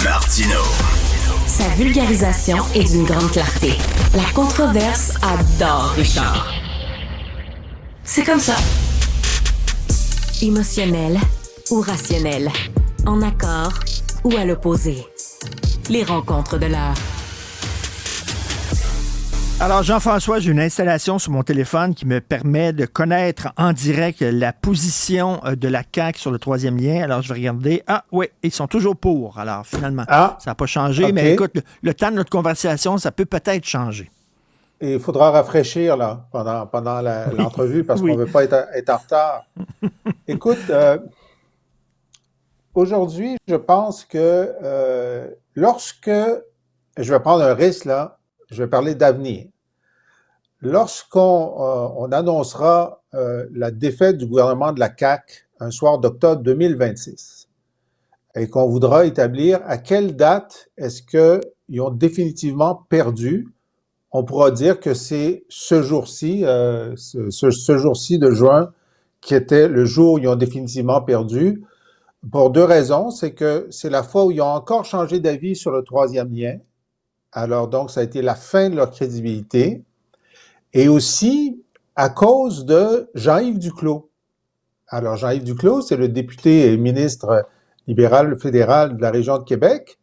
Martino. Sa vulgarisation est d'une grande clarté. La controverse adore Richard. C'est comme ça. Émotionnel ou rationnel. En accord ou à l'opposé. Les rencontres de l'heure. Alors, Jean-François, j'ai une installation sur mon téléphone qui me permet de connaître en direct la position de la CAQ sur le troisième lien. Alors, je vais regarder. Ah, oui, ils sont toujours pour. Alors, finalement, ça n'a pas changé. Okay. Mais écoute, le temps de notre conversation, ça peut peut-être changer. Et il faudra rafraîchir là, pendant l'entrevue parce qu'on ne veut pas être en retard. Écoute, aujourd'hui, je pense que lorsque je vais prendre un risque là, je vais parler d'avenir. Lorsqu'on annoncera la défaite du gouvernement de la CAQ un soir d'octobre 2026 et qu'on voudra établir à quelle date est-ce qu'ils ont définitivement perdu, on pourra dire que c'est ce jour-ci, ce jour-ci de juin qui était le jour où ils ont définitivement perdu pour deux raisons. C'est que c'est la fois où ils ont encore changé d'avis sur le troisième lien. Alors, donc, ça a été la fin de leur crédibilité. Et aussi, à cause de Jean-Yves Duclos. Alors, Jean-Yves Duclos, c'est le député et ministre libéral fédéral de la région de Québec.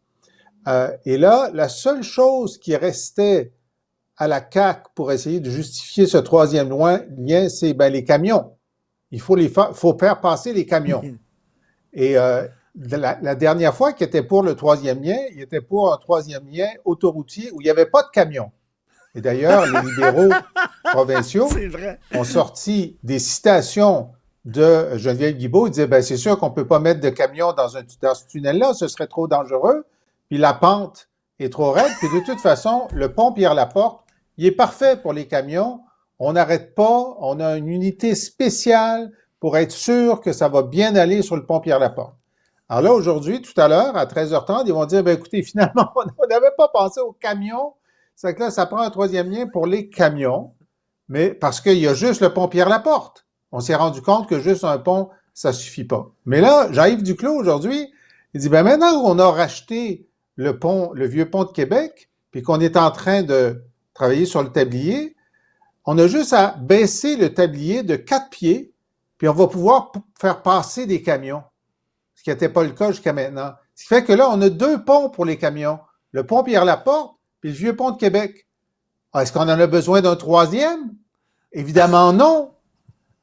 Et là, la seule chose qui restait à la CAQ pour essayer de justifier ce troisième lien, c'est les camions. Il faut faire passer les camions. Et la dernière fois qu'il était pour le troisième lien, il était pour un troisième lien autoroutier où il n'y avait pas de camions. Et d'ailleurs, les libéraux provinciaux ont sorti des citations de Geneviève Guilbeault. Ils disaient, c'est sûr qu'on ne peut pas mettre de camions dans ce tunnel-là, ce serait trop dangereux. Puis la pente est trop raide. Puis de toute façon, le pont Pierre-Laporte, il est parfait pour les camions. On n'arrête pas. On a une unité spéciale pour être sûr que ça va bien aller sur le pont Pierre-Laporte. Alors là, aujourd'hui, tout à l'heure, à 13h30, ils vont dire, écoutez, finalement, on n'avait pas pensé aux camions. C'est que là, ça prend un troisième lien pour les camions, mais parce qu'il y a juste le pont Pierre-Laporte. On s'est rendu compte que juste un pont, ça suffit pas. Mais là, Jean-Yves Duclos, aujourd'hui, il dit, maintenant qu'on a racheté le pont, le vieux pont de Québec, puis qu'on est en train de travailler sur le tablier, on a juste à baisser le tablier de 4 pieds, puis on va pouvoir faire passer des camions. Ce qui n'était pas le cas jusqu'à maintenant. Ce qui fait que là, on a 2 ponts pour les camions. Le pont Pierre-Laporte, puis le vieux pont de Québec. Est-ce qu'on en a besoin d'un troisième? Évidemment non.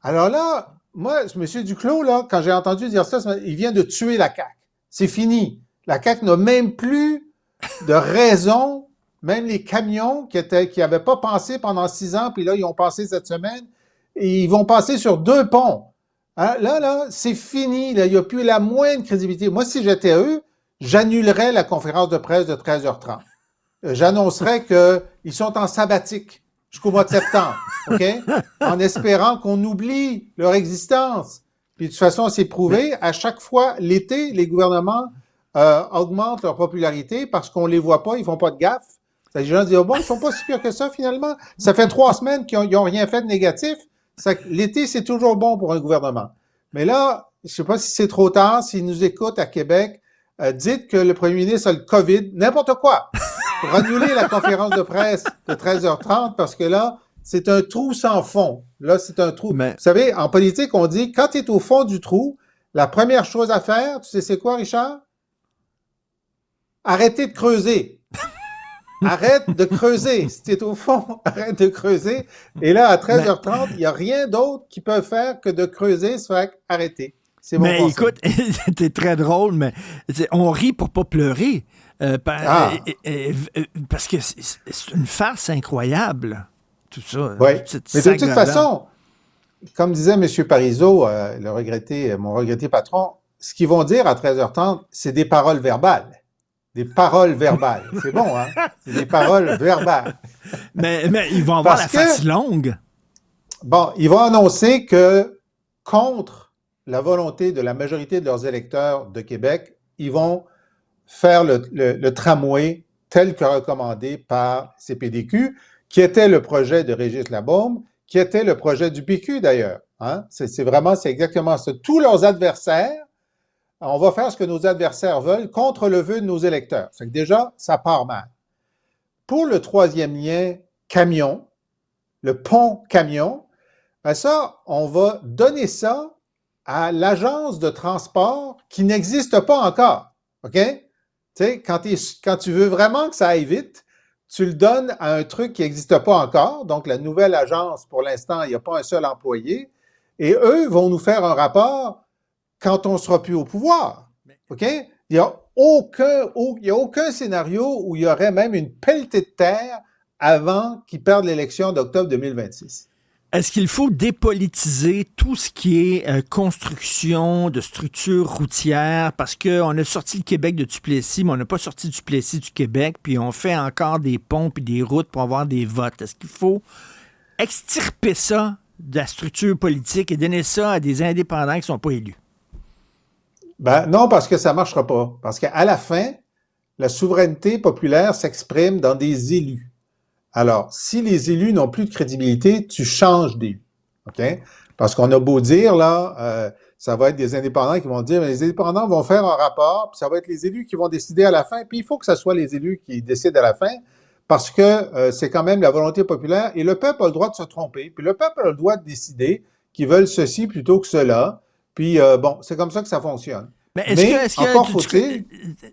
Alors là, moi, M. Duclos, là, quand j'ai entendu dire ça, il vient de tuer la CAQ. C'est fini. La CAQ n'a même plus de raison, même les camions qui n'avaient pas passé pendant 6 ans, puis là, ils ont passé cette semaine, et ils vont passer sur 2 ponts. Hein? Là, c'est fini. Là, il n'y a plus la moindre crédibilité. Moi, si j'étais eux, j'annulerais la conférence de presse de 13h30. J'annoncerais qu'ils sont en sabbatique jusqu'au mois de septembre, OK? En espérant qu'on oublie leur existence. Puis de toute façon, c'est prouvé. À chaque fois, l'été, les gouvernements augmentent leur popularité parce qu'on les voit pas, ils font pas de gaffe. Les gens disent, ils sont pas si pires que ça, finalement. Ça fait 3 semaines qu'ils ont rien fait de négatif. L'été, c'est toujours bon pour un gouvernement. Mais là, je sais pas si c'est trop tard, s'ils nous écoutent à Québec, dites que le premier ministre a le COVID, n'importe quoi. Pour annuler la conférence de presse de 13h30 parce que là, c'est un trou sans fond. Là, c'est un trou. Vous savez, en politique, on dit, quand tu es au fond du trou, la première chose à faire, tu sais c'est quoi, Richard? Arrêtez de creuser. Arrête de creuser. Si tu es au fond, arrête de creuser. Et là, à 13h30, il n'y a rien d'autre qui peut faire que de creuser, ça fait arrêter. C'est mon conseil. Écoute, t'es très drôle, mais on rit pour pas pleurer. Parce que c'est une farce incroyable, tout ça. Oui, mais de toute façon, comme disait M. Parizeau, mon regretté patron, ce qu'ils vont dire à 13h30, c'est des paroles verbales. Des paroles verbales. C'est bon, hein? C'est des paroles verbales. mais ils vont avoir la face longue. Bon, ils vont annoncer que contre la volonté de la majorité de leurs électeurs de Québec, ils vont faire le tramway tel que recommandé par CPDQ, qui était le projet de Régis Labaume, qui était le projet du PQ d'ailleurs. Hein? C'est exactement ça. Tous leurs adversaires on va faire ce que nos adversaires veulent contre le vœu de nos électeurs. Fait que déjà, ça part mal. Pour le troisième lien camion, le pont camion, ben ça, on va donner ça à l'agence de transport qui n'existe pas encore. OK? Tu sais, quand tu veux vraiment que ça aille vite, tu le donnes à un truc qui n'existe pas encore. Donc, la nouvelle agence, pour l'instant, il n'y a pas un seul employé. Et eux vont nous faire un rapport quand on ne sera plus au pouvoir. OK? Il n'y a aucun scénario où il y aurait même une pelletée de terre avant qu'ils perdent l'élection d'octobre 2026. Est-ce qu'il faut dépolitiser tout ce qui est construction de structures routières? Parce qu'on a sorti le Québec de Duplessis, mais on n'a pas sorti Duplessis du Québec, puis on fait encore des ponts et des routes pour avoir des votes. Est-ce qu'il faut extirper ça de la structure politique et donner ça à des indépendants qui ne sont pas élus? Ben non, parce que ça ne marchera pas. Parce qu'à la fin, la souveraineté populaire s'exprime dans des élus. Alors, si les élus n'ont plus de crédibilité, tu changes d'élus. OK? Parce qu'on a beau dire, là, ça va être des indépendants qui vont dire, mais les indépendants vont faire un rapport, puis ça va être les élus qui vont décider à la fin, puis il faut que ce soit les élus qui décident à la fin, parce que c'est quand même la volonté populaire, et le peuple a le droit de se tromper, puis le peuple a le droit de décider qu'ils veulent ceci plutôt que cela, puis bon, c'est comme ça que ça fonctionne. Mais encore faut-il...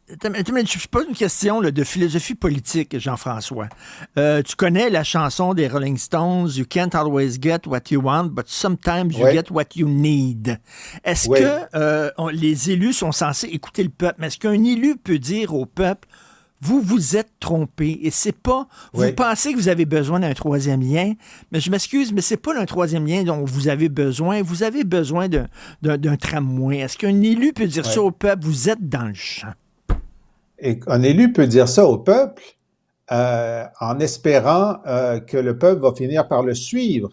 Je pose une question là, de philosophie politique, Jean-François. Tu connais la chanson des Rolling Stones, You can't always get what you want, but sometimes you get what you need. Est-ce que les élus sont censés écouter le peuple? Mais est-ce qu'un élu peut dire au peuple, vous vous êtes trompé et c'est pas... Vous pensez que vous avez besoin d'un troisième lien, mais je m'excuse, mais c'est pas d'un troisième lien dont vous avez besoin. Vous avez besoin d'un tramway. Est-ce qu'un élu peut dire ça au peuple? Vous êtes dans le champ. Et un élu peut dire ça au peuple en espérant que le peuple va finir par le suivre.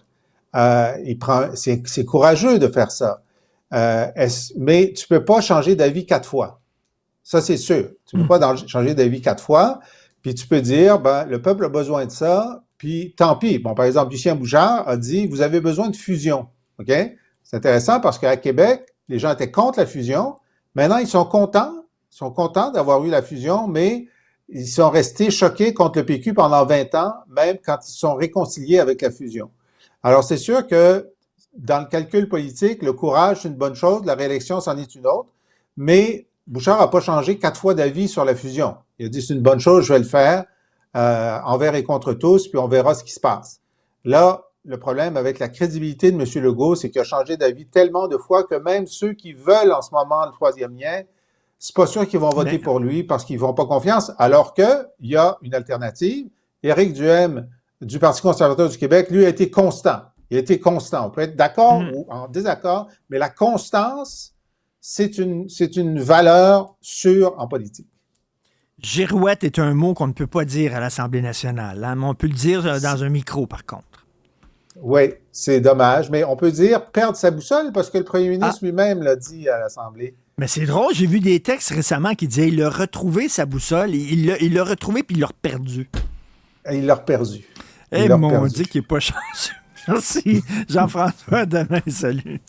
C'est courageux de faire ça. Mais tu peux pas changer d'avis 4 fois. Ça, c'est sûr. Tu ne peux pas changer d'avis 4 fois, puis tu peux dire, ben, le peuple a besoin de ça, puis tant pis. Bon, par exemple, Lucien Bouchard a dit, vous avez besoin de fusion. OK? C'est intéressant parce qu'à Québec, les gens étaient contre la fusion. Maintenant, ils sont contents d'avoir eu la fusion, mais ils sont restés choqués contre le PQ pendant 20 ans, même quand ils sont réconciliés avec la fusion. Alors, c'est sûr que dans le calcul politique, le courage, c'est une bonne chose, la réélection, c'en est une autre, mais Bouchard n'a pas changé 4 fois d'avis sur la fusion. Il a dit, c'est une bonne chose, je vais le faire, envers et contre tous, puis on verra ce qui se passe. Là, le problème avec la crédibilité de M. Legault, c'est qu'il a changé d'avis tellement de fois que même ceux qui veulent en ce moment le troisième lien, c'est pas sûr qu'ils vont voter pour lui parce qu'ils font pas confiance, alors que il y a une alternative. Éric Duhaime, du Parti conservateur du Québec, lui, a été constant. Il a été constant. On peut être d'accord ou en désaccord, mais la constance, c'est une valeur sûre en politique. Girouette est un mot qu'on ne peut pas dire à l'Assemblée nationale, hein, mais on peut le dire dans un micro, par contre. Oui, c'est dommage, mais on peut dire perdre sa boussole parce que le premier ministre lui-même l'a dit à l'Assemblée. Mais c'est drôle, j'ai vu des textes récemment qui disaient il a retrouvé sa boussole, il l'a retrouvé puis il l'a perdu. Il l'a perdu. Eh mon Dieu, qu'il n'est pas chanceux. Merci, Jean-François, demain, salut.